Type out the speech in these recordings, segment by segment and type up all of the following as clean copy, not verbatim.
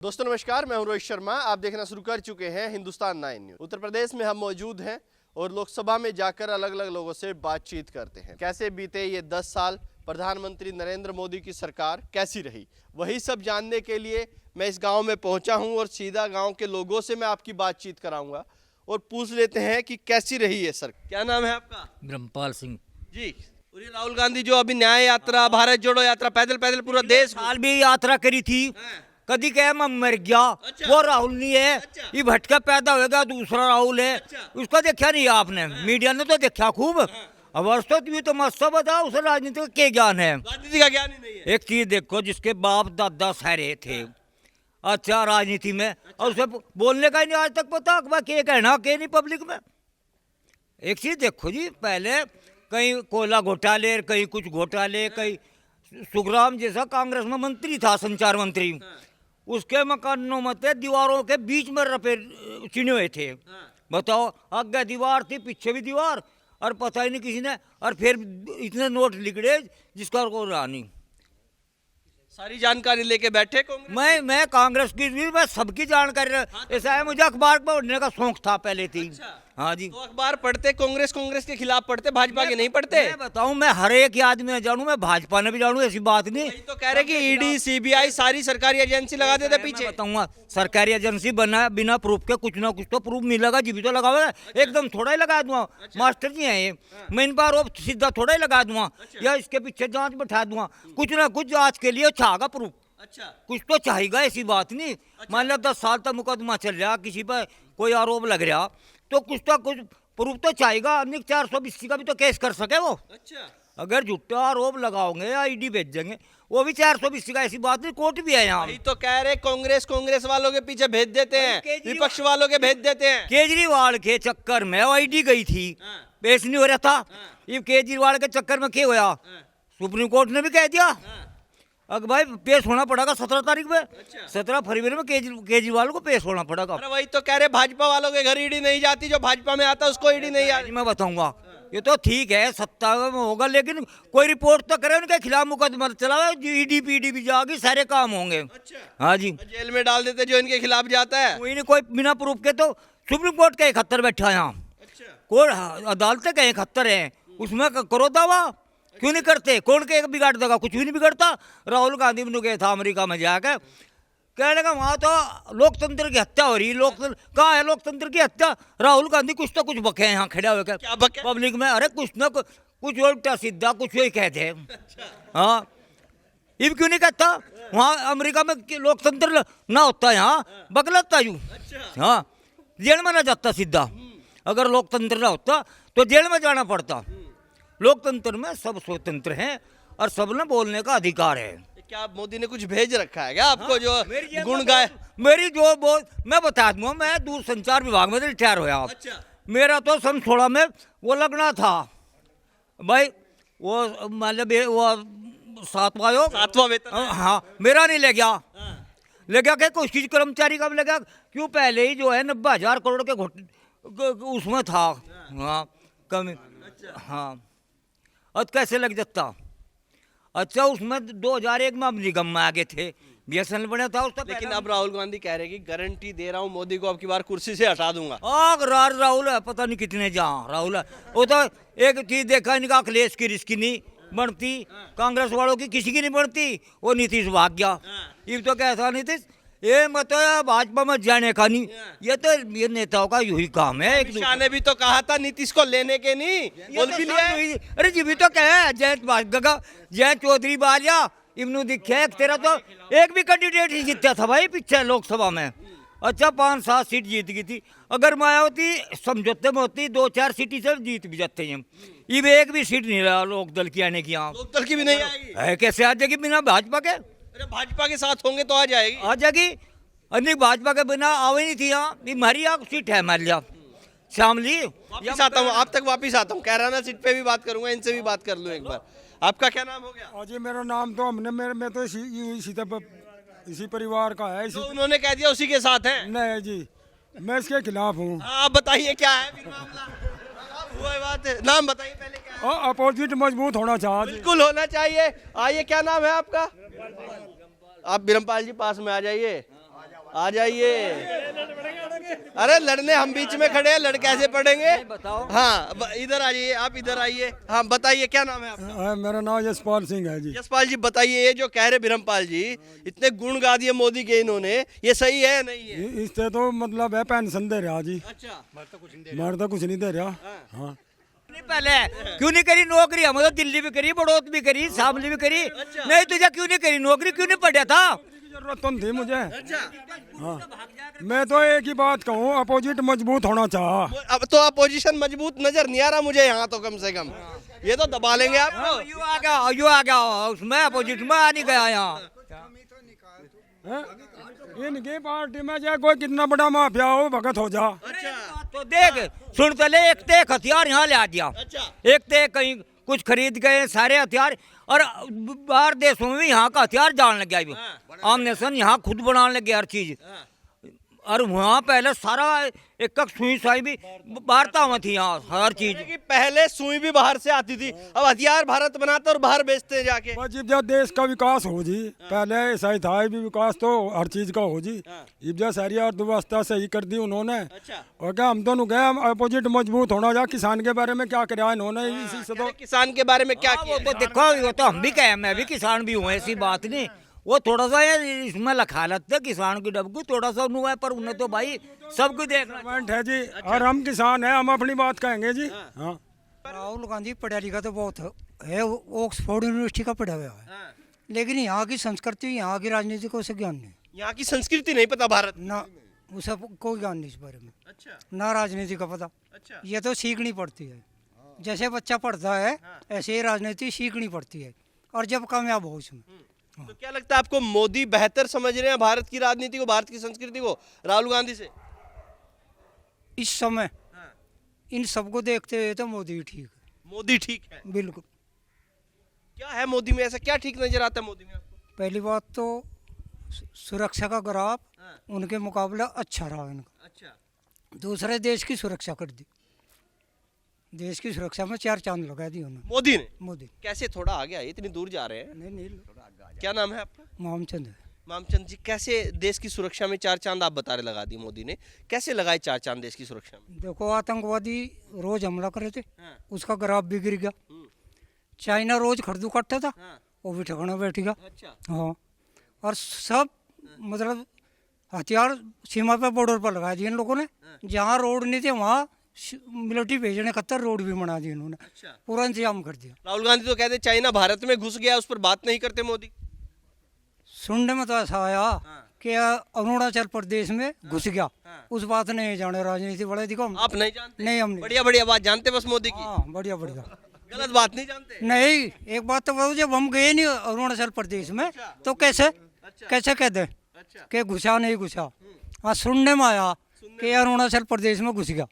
दोस्तों नमस्कार, मैं हूं रोहित शर्मा। आप देखना शुरू कर चुके हैं हिंदुस्तान 9 न्यूज। उत्तर प्रदेश में हम मौजूद हैं और लोकसभा में जाकर अलग अलग लोगों से बातचीत करते हैं। कैसे बीते ये 10 साल, प्रधानमंत्री नरेंद्र मोदी की सरकार कैसी रही, वही सब जानने के लिए मैं इस गांव में पहुंचा हूं और सीधा गांव के लोगों से मैं आपकी बातचीत कराऊंगा और पूछ लेते हैं कि कैसी रही है सर। क्या नाम है आपका? ब्रह्मपाल सिंह जी। और ये राहुल गांधी जो अभी न्याय यात्रा, भारत जोड़ो यात्रा पैदल पैदल पूरा देश साल भी यात्रा करी थी, कदी कहे मैं मर गया। अच्छा। वो राहुल नहीं है। अच्छा। ये भटका पैदा होगा, दूसरा राहुल है। अच्छा। उसको देखा नहीं आपने? मीडिया ने तो देखा खूब। अब तो मस्त बताओ, उसे राजनीति का क्या ज्ञान है? राजनीति का ज्ञान ही नहीं है। एक चीज देखो, जिसके बाप दादा सारे थे अच्छा राजनीति में, और उसे बोलने का ही नहीं आज तक पता क्या कहना क्या नहीं पब्लिक में। एक चीज देखो जी, पहले कहीं कोयला घोटाले, कहीं कुछ घोटाले, कहीं सुखराम जैसा कांग्रेस में मंत्री था, संचार मंत्री, उसके मकानों में दीवारों के बीच में रपे चिने हुए थे। बताओ, आगे दीवार थी, पीछे भी दीवार, और पता ही नहीं किसी ने। और फिर इतने नोट लिखड़े जिसका को रानी। सारी जानकारी लेके बैठे कांग्रेस। मैं कांग्रेस की भी, मैं सबकी जानकारी ऐसा है। मुझे अखबार पढ़ने का शौक था पहले थी। अच्छा। हाँ जी। तो अखबार पढ़ते कांग्रेस के खिलाफ पढ़ते, भाजपा के नहीं पढ़ते? मैं बताऊं, मैं हर एक आदमी में जानूं, मैं भाजपा ने भी जानूं, ऐसी बात नहीं। वही तो कह रहे कि ईडी, सीबीआई सारी सरकारी एजेंसी लगा देते पीछे। मैं बताऊंगा, सरकारी एजेंसी बना बिना प्रूफ के कुछ ना कुछ तो प्रूफ मिलेगा, जी भी तो लगाओगे। अच्छा। एकदम थोड़ा ही लगा दूंगा। मास्टर जी हैं ये, मैं इन पर आरोप सीधा थोड़ा ही लगा दूंगा। अच्छा। या इसके पीछे जांच बैठा दूंगा। कुछ ना कुछ जांच के लिए चाहेगा प्रूफ। अच्छा। कुछ तो चाहेगा, ऐसी बात नहीं। मान लो 10 साल तक मुकदमा चल रहा, किसी पर कोई आरोप लग रहा, तो कुछ तो कुछ प्रूफ तो चाहेगा। नहीं 420 का भी तो केस कर सके वो। अच्छा। अगर झूठा आरोप लगाओगे या ईडी भेजेंगे, वो भी 420 का, ऐसी बात नहीं। कोर्ट भी है यहाँ। वही तो कह रहे कांग्रेस वालों के पीछे भेज देते हैं, विपक्ष वालों के भेज देते हैं। केजरीवाल के चक्कर में ईडी गई थी, पेश नहीं हो रहा था। ये केजरीवाल के चक्कर में क्या हुआ, सुप्रीम कोर्ट ने भी कह दिया अब भाई पेश होना पड़ेगा 17 तारीख में। 17 फरवरी में केजरीवाल को पेश होना पड़ेगा। अरे वही तो कह रहे भाजपा वालों के घर ईडी नहीं जाती, जो भाजपा में आता उसको ईडी नहीं आती। मैं बताऊंगा, ये तो ठीक है सत्ता में होगा, लेकिन कोई रिपोर्ट तो करे उनके खिलाफ मुकदमा चलाओ, ईडी पीडी भी जाएगी, सारे काम होंगे। अच्छा। हाँ जी। जेल में डाल देते जो इनके खिलाफ जाता है। कोई नहीं, कोई बिना प्रूफ के तो सुप्रीम कोर्ट के 71 बैठा है यहाँ। अच्छा। कोई अदालत के 71 है, उसमें करो दावा। क्यों नहीं करते? कौन के बिगाड़ देगा? कुछ भी नहीं बिगड़ता। राहुल गांधी भी गया था अमेरिका में जाकर, कहने का वहाँ तो लोकतंत्र की हत्या हो रही है। लोकतंत्र कहाँ है? लोकतंत्र की हत्या। राहुल गांधी कुछ तो कुछ बके हैं यहाँ खड़े होकर पब्लिक में। अरे कुछ ना कुछ उल्टा सीधा कुछ वही कहते हैं। हाँ, ये क्यों नहीं कहता? वहाँ अमेरिका में लोकतंत्र ना होता, यहाँ बकलता यूँ। हाँ, जेल में ना जाता सीधा। अगर लोकतंत्र ना होता तो जेल में जाना पड़ता। लोकतंत्र में सब स्वतंत्र हैं और सब ने बोलने का अधिकार है। क्या मोदी ने कुछ भेज रखा है क्या आपको? जो गुण गाय मेरी जो मैं बता दूंगा, मैं दूरसंचार विभाग में रिटायर हुआ। अच्छा। मेरा तो सन 16 में वो लगना था भाई, वो मतलब वो सातवां वेतन। हाँ, मेरा नहीं ले गया। ले गया क्या? कोई कर्मचारी का भी लगा, क्यों? पहले ही जो है 90,000 करोड़ के उसमें था। हाँ, कमी। हाँ, और कैसे लग जाता? अच्छा, उसमें 2001 में हम निगम में आगे थे, बीएसएनएल बना था उसका। लेकिन अब राहुल गांधी कह रहे कि गारंटी दे रहा हूं मोदी को, अब की बार कुर्सी से हटा दूंगा। राहुल है, पता नहीं कितने जहाँ राहुल है। वो तो एक चीज देखा, इनका अखिलेश की रिस्क नहीं बनती, कांग्रेस वालों की किसी की नहीं बनती। वो नीतीश भाग गया। ये तो कैसा नीतीश, ये मतलब भाजपा में जाने का नहीं। ये नेताओं का यही काम है। एक ने भी तो कहा था नीतीश को लेने के नहीं, बोल भी लिया। अरे जी भी तो कहे जय चौधरी बालिया इमनू दिखे, तेरा तो एक भी कैंडिडेट नहीं जीता था भाई पीछे लोकसभा में। अच्छा, 5-7 सीट जीत गई थी। अगर मायावती समझौते में होती 2-4 सीट से जीत भी जाते हैं। ये एक भी सीट नहीं रहा लोकदल की आने की। यहाँ लोकदल की भी नहीं आएगी। कैसे आ जाएगी बिना भाजपा के? भाजपा के साथ होंगे तो आ जाएगी। आ जाएगी। अन्य भाजपा के बिना आवे नहीं थी यहाँ। हमारी यहाँ सीट है, हमारे यहाँ शामली। वापिस आता हूँ, आप तक वापिस आता हूँ। कैराना सीट पे भी बात करूंगा, इनसे भी बात कर लूँ एक बार। आपका क्या नाम हो गया? जी, मेरा नाम तो मैं तो इसी परिवार का है। तो उन्होंने कह दिया उसी के साथ है। नहीं जी, मैं इसके खिलाफ हूँ। आप बताइए क्या है मामला? हुआ बात है, नाम बताइए पहले क्या है? अपोजिट मजबूत होना चाहिए। बिल्कुल होना चाहिए। आइए, क्या नाम है आपका? आप ब्रह्मपाल जी पास में आ जाइए। आ जाइए। अरे लड़ने हम बीच में खड़े हैं, लड़ कैसे पड़ेंगे? बताओ। हाँ इधर आ जाइए, आप इधर आइए। हाँ बताइए क्या नाम है आपका? मेरा नाम यशपाल सिंह है जी। यशपाल जी बताइए, ये जो कह रहे बिरमपाल जी इतने गुण गा दिए मोदी के इन्होंने, ये सही है नहीं है? इससे तो मतलब है पेंशन दे रहा जी, अच्छा मर तो कुछ नहीं दे रहा। हाँ नहीं पहले क्यों नहीं करी नौकरी? हम तो दिल्ली भी करी, बड़ौत भी करी, शामली भी करी। नहीं तुझे क्यों नहीं करी नौकरी? क्यों नहीं पढ़ा था? जरूरत तो थी मुझे। अच्छा। हाँ मैं तो एक ही बात कहूँ, अपोजिट मजबूत होना चाह। अब तो अपोजिशन मजबूत नजर नहीं आ रहा मुझे यहाँ तो, कम से कम ये तो दबा लेंगे आपको। यू आ गया उसमें अपोजिट में आ नहीं गया यहाँ। इनकी पार्टी में चाहे कोई कितना बड़ा माफिया हो भगत हो जा। तो देख सुन तो ले, एक ते एक हथियार यहाँ ले आ दिया। अच्छा। एक ते कहीं कुछ खरीद गए सारे हथियार, और बाहर देशों में भी यहाँ का हथियार जान लग गया। आमनेशन यहाँ खुद बनाने लग गया हर चीज। और वहाँ पहले सारा एक एक सुई साई भी वार्ता में थी यहाँ हर चीज। कि पहले सुई भी बाहर से आती थी, अब हथियार भारत बनाते और बाहर बेचते हैं जाके। बस जब देश का विकास हो जी, पहले ऐसा ही था, भी विकास तो हर चीज का हो जी। अब जब सारी अर्थव्यवस्था सही कर दी उन्होंने। अच्छा। और क्या हम तो गए, हम अपोजिट मजबूत होना जा। किसान के बारे में क्या कराया इन्होंने, इसी से तो किसान के बारे में क्या वो किया? तो देखो, वो तो हम भी कहे, मैं भी किसान भी हूँ, ऐसी बात नहीं। वो थोड़ा सा इसमें लखालत है किसान की डबकू थोड़ा सा हुआ है, पर उन्हें तो भाई सब कुछ देखना पॉइंट है जी। और हम किसान हैं, हम अपनी बात कहेंगे जी। हाँ राहुल गांधी पढ़ा लिखा तो बहुत है, वो ऑक्सफोर्ड यूनिवर्सिटी का पढ़ा हुआ है, लेकिन यहाँ की संस्कृति, यहाँ की राजनीति को उसे ज्ञान नहीं, यहाँ की संस्कृति नहीं पता भारत। ना उसे कोई ज्ञान नहीं इस बारे में, अच्छा। ना राजनीति का पता। अच्छा। ये तो सीखनी पड़ती है, जैसे बच्चा पढ़ता है ऐसे ही राजनीति सीखनी पड़ती है, और जब कामयाब हो उसमें। तो क्या लगता है आपको, मोदी बेहतर समझ रहे हैं भारत की राजनीति को, भारत की संस्कृति को राहुल गांधी से? इस समय इन सबको देखते हुए तो मोदी ही ठीक है। मोदी ठीक है? बिल्कुल। क्या है मोदी में, ऐसा क्या ठीक नजर आता है मोदी में आपको? पहली बात तो सुरक्षा का ग्राफ उनके मुकाबले अच्छा रहा इनका। अच्छा। दूसरे देश की सुरक्षा कर दी, देश की सुरक्षा में 4 चांद लगा दी उन्होंने मोदी ने? मोदी। कैसे? थोड़ा आ गया, इतनी दूर जा रहे हैं। नहीं क्या नाम है आपका? मामचंद है। मामचंद जी, कैसे देश की सुरक्षा में 4 चांद आप बता रहे लगा दी मोदी ने, कैसे लगाए 4 चांद देश की सुरक्षा में? देखो आतंकवादी रोज हमला करे थे, हाँ। उसका ग्राफ भी गिर गया। चाइना रोज खड़दू काटता था, वो भी ठिकाना बैठेगा। अच्छा। हाँ, और सब मतलब हथियार सीमा पे बॉर्डर पर लगा दिए इन लोगों ने। जहाँ रोड नहीं थे वहाँ मिलिट्री भेजने खतर रोड भी बना दिए इन्होंने। अच्छा। पूरा इंतजाम कर दिया। राहुल गांधी तो कहते चाइना भारत में घुस गया, उस पर बात नहीं करते मोदी। सुनने में तो ऐसा आया कि अरुणाचल प्रदेश में घुस गया, उस बात नहीं जाने राजनीति बड़े दिखो। आप नहीं जानते? नहीं, हम नहीं। बढ़िया बढ़िया बात जानते बस मोदी की, हाँ बढ़िया बढ़िया। गलत बात नहीं जानते? नहीं, एक बात तो बताओ, जब हम गए नहीं अरुणाचल प्रदेश में तो कैसे कैसे कहते कि घुसा नहीं घुसा। हाँ, सुनने में आया कि अरुणाचल प्रदेश में घुस गया,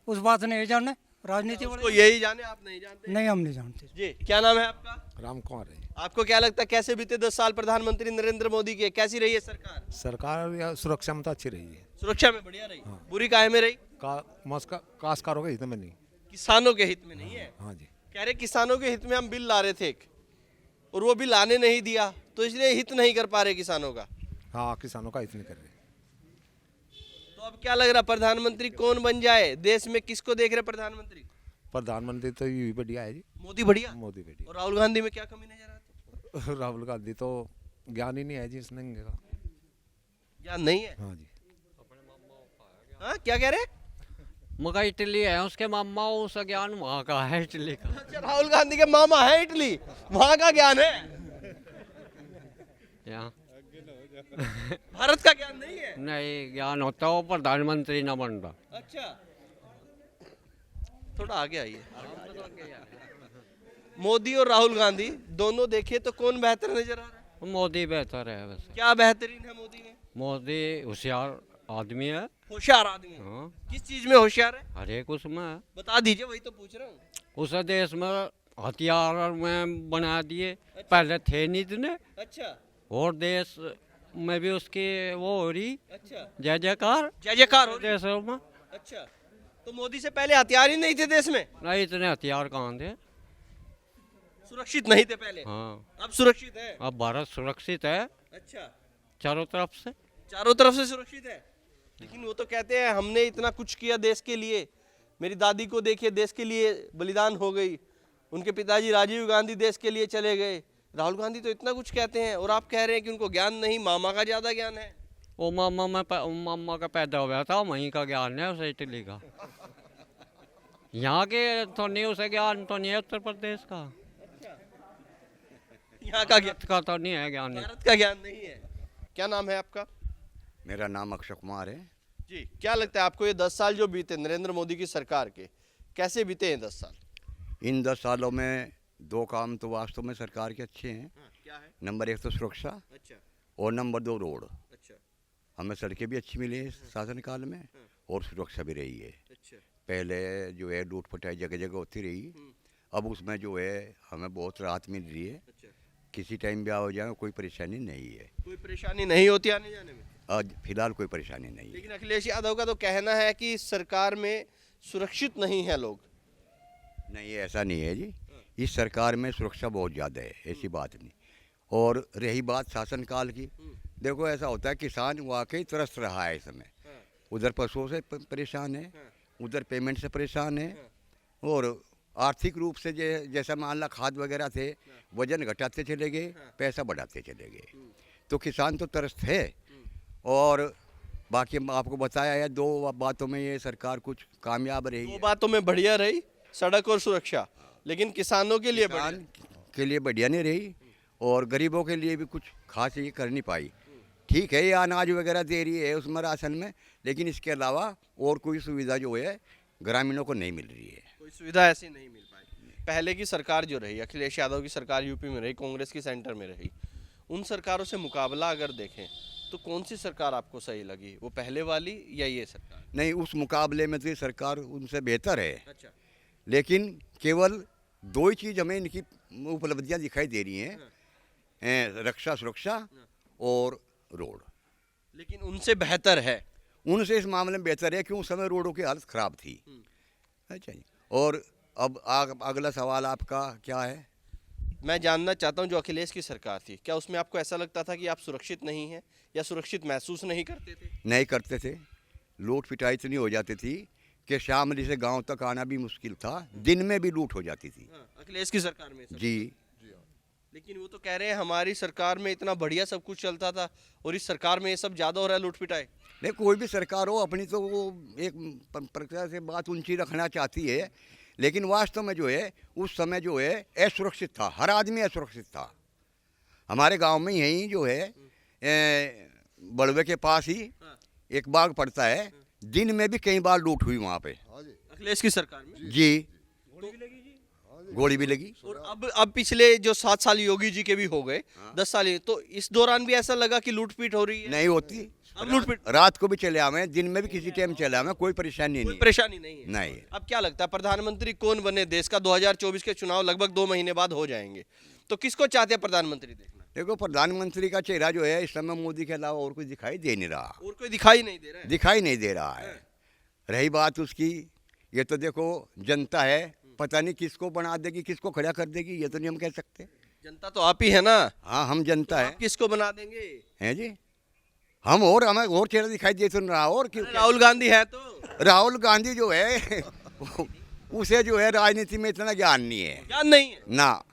उस बात नहीं जाने राजनीति उसको बड़े। यही जाने, आप नहीं जानते? नहीं, हम नहीं जानते। जी, क्या नाम है आपका? राम कुमार है। आपको क्या लगता है कैसे बीते 10 साल प्रधानमंत्री नरेंद्र मोदी के, कैसी रही है सरकार? सरकार या सुरक्षा में तो अच्छी रही है। सुरक्षा में बढ़िया रही, बुरी काहे में रही? काश्तकारों के हित में नहीं। किसानों के हित में नहीं है। हाँ जी। कह रहे किसानों के हित में हम बिल ला रहे थे एक, और वो बिल आने नहीं दिया, तो इसलिए हित नहीं कर पा रहे किसानों का। हाँ, किसानों का हित नहीं कर रहे। तो अब क्या लग रहा प्रधानमंत्री कौन बन जाए देश में, किसको देख रहे प्रधानमंत्री? प्रधानमंत्री तो ये बढ़िया है जी, मोदी बढ़िया। मोदी बढ़िया। और राहुल गांधी में क्या कमी नजर आती है? राहुल गांधी तो ज्ञान ही नहीं है जी इसने का। ज्ञान नहीं है? हाँ जी। हाँ, क्या कह रहे? मगर इटली है उसके मामा, उसका ज्ञान वहाँ का है इटली का। अच्छा, राहुल गांधी के मामा है इटली, वहां का ज्ञान है, यहाँ भारत का ज्ञान नहीं है। नहीं ज्ञान होता वो प्रधानमंत्री न बन रहा। अच्छा, थोड़ा आगे आइए। मोदी और राहुल गांधी दोनों देखे तो कौन बेहतर नजर आ रहा है? मोदी बेहतर है वैसे। क्या बेहतरीन है मोदी में? मोदी होशियार आदमी है। होशियार आदमी है। हाँ, किस चीज में होशियार है? हर एक उसमें है। बता दीजिए, वही तो पूछ रहा हूँ। उस देश में हथियार में बना दिए, पहले थे नहीं इतने, अच्छा। और देश में भी उसकी वो हो रही अच्छा, जय जयकार जय जयकार हो रही है। देशों में। अच्छा, तो मोदी से पहले हथियार ही नहीं थे देश में? नहीं इतने हथियार कहाँ थे। सुरक्षित नहीं थे पहले, हाँ, अब सुरक्षित है। अब भारत सुरक्षित है अच्छा, चारों तरफ से। चारों तरफ से सुरक्षित है। लेकिन वो तो कहते हैं हमने इतना कुछ किया देश के लिए, मेरी दादी को देखिए देश के लिए बलिदान हो गई, उनके पिताजी राजीव गांधी देश के लिए चले गए। राहुल गांधी तो इतना कुछ कहते हैं और आप कह रहे हैं कि उनको ज्ञान नहीं, मामा का ज्यादा ज्ञान है। वो मामा का पैदा हुआ था, वहीं का ज्ञान है उसे, इटली का। यहाँ के तो नहीं, उसे ज्ञान तो नहीं है उत्तर प्रदेश का। यहाँ का ज्ञान, भारत का तो नहीं है ज्ञान। भारत का ज्ञान नहीं है। क्या नाम है आपका? मेरा नाम अक्षय कुमार है। जी, क्या लगता है आपको ये 10 साल जो बीते नरेंद्र मोदी की सरकार के, कैसे बीते हैं 10 साल? इन 10 सालों में 2 काम तो वास्तव में सरकार के अच्छे हैं। क्या है? नंबर 1 तो सुरक्षा, अच्छा और नंबर 2 रोड। अच्छा हमें सड़कें भी अच्छी मिली हैं शासनकाल में, और सुरक्षा भी रही है। अच्छा। पहले जो है लूट पटाई जगह जगह होती रही, अब उसमें जो है हमें बहुत राहत मिल रही है। अच्छा, किसी टाइम भी हो जाए कोई परेशानी नहीं है। कोई परेशानी नहीं होती आने जाने में? आज फिलहाल कोई परेशानी नहीं है। लेकिन अखिलेश यादव का तो कहना है कि सरकार में सुरक्षित नहीं है लोग। नहीं, ऐसा नहीं है जी। इस सरकार में सुरक्षा बहुत ज़्यादा है, ऐसी बात नहीं। और रही बात शासनकाल की, देखो ऐसा होता है किसान वाकई तरस रहा है इस समय। उधर पशुओं से परेशान है, उधर पेमेंट से परेशान है, और आर्थिक रूप से जैसा मान ला खाद वगैरह थे, वजन घटाते चले गए, पैसा बढ़ाते चले गए, तो किसान तो त्रस्त है। और बाकी आपको बताया है 2 बातों में ये सरकार कुछ कामयाब रही 2 है। बातों में बढ़िया रही, सड़क और सुरक्षा, लेकिन किसानों के लिए बढ़िया। किसान के लिए बढ़िया नहीं रही, और गरीबों के लिए भी कुछ खास ये कर नहीं पाई। ठीक है, ये अनाज वगैरह दे रही है उसमें राशन में, लेकिन इसके अलावा और कोई सुविधा जो है ग्रामीणों को नहीं मिल रही है। कोई सुविधा ऐसी नहीं मिल पाई। पहले की सरकार जो रही, अखिलेश यादव की सरकार यूपी में रही, कांग्रेस की सेंटर में रही, उन सरकारों से मुकाबला अगर देखें तो कौन सी सरकार आपको सही लगी, वो पहले वाली या ये सरकार? नहीं, उस मुकाबले में तो ये सरकार उनसे बेहतर है। अच्छा। लेकिन केवल 2 ही चीज़ हमें इनकी उपलब्धियां दिखाई दे रही हैं, रक्षा सुरक्षा और रोड। लेकिन उनसे बेहतर है। उनसे इस मामले में बेहतर है कि उस समय रोडों की हालत ख़राब थी। अच्छा जी। और अब अगला सवाल आपका क्या है? मैं जानना चाहता हूं, जो अखिलेश की सरकार थी, क्या उसमें आपको ऐसा लगता था कि आप सुरक्षित नहीं हैं या सुरक्षित महसूस नहीं करते थे? नहीं करते थे। लूट पिटाई इतनी हो जाती थी कि शामली से गांव तक आना भी मुश्किल था, दिन में भी लूट हो जाती थी। अखिलेश की सरकार में सब। जी। लेकिन वो तो कह रहे हैं हमारी सरकार में इतना बढ़िया सब कुछ चलता था और इस सरकार में ये सब ज्यादा हो रहा है, लूट पिटाई। नहीं, कोई भी सरकार हो अपनी तो वो एक प्रकार से बात ऊंची रखना चाहती है, लेकिन वास्तव में जो है उस समय जो है असुरक्षित था, हर आदमी असुरक्षित था। हमारे गांव में यहीं जो है बड़वे के पास ही एक बाग पड़ता है, दिन में भी कई बार लूट हुई वहाँ पे। अखिलेश की सरकार में जी, गोली भी लगी। और अब पिछले जो 7 साल योगी जी के भी हो गए, 10 साल, तो इस दौरान भी ऐसा लगा कि लूटपीट हो रही है? नहीं होती। अब लूटपीट, रात को भी चले आवे, दिन में भी किसी टाइम चले आवे, कोई परेशानी कोई नहीं। परेशानी नहीं है। नहीं। अब क्या लगता है प्रधानमंत्री कौन बने देश का? 2024 के चुनाव लगभग 2 महीने बाद हो जाएंगे, तो किसको चाहते हैं प्रधानमंत्री देखना? देखो, प्रधानमंत्री का चेहरा जो है इस समय मोदी के अलावा और कोई दिखाई दे नहीं रहा। और कोई दिखाई नहीं दे रहा है। दिखाई नहीं दे रहा है। रही बात उसकी, ये तो देखो जनता है, पता नहीं किसको बना देगी, किसको खड़ा कर देगी, ये तो नहीं हम कह सकते। जनता तो आप ही है ना? हाँ, हम जनता है। आप किसको बना देंगे? हैं जी, हम और हमें और चेहरा दिखाई दे तो नहीं रहा। और क्यों? राहुल गांधी है तो राहुल गांधी जो है उसे जो है राजनीति में इतना ज्ञान नहीं है ज्ञान नहीं है। ना।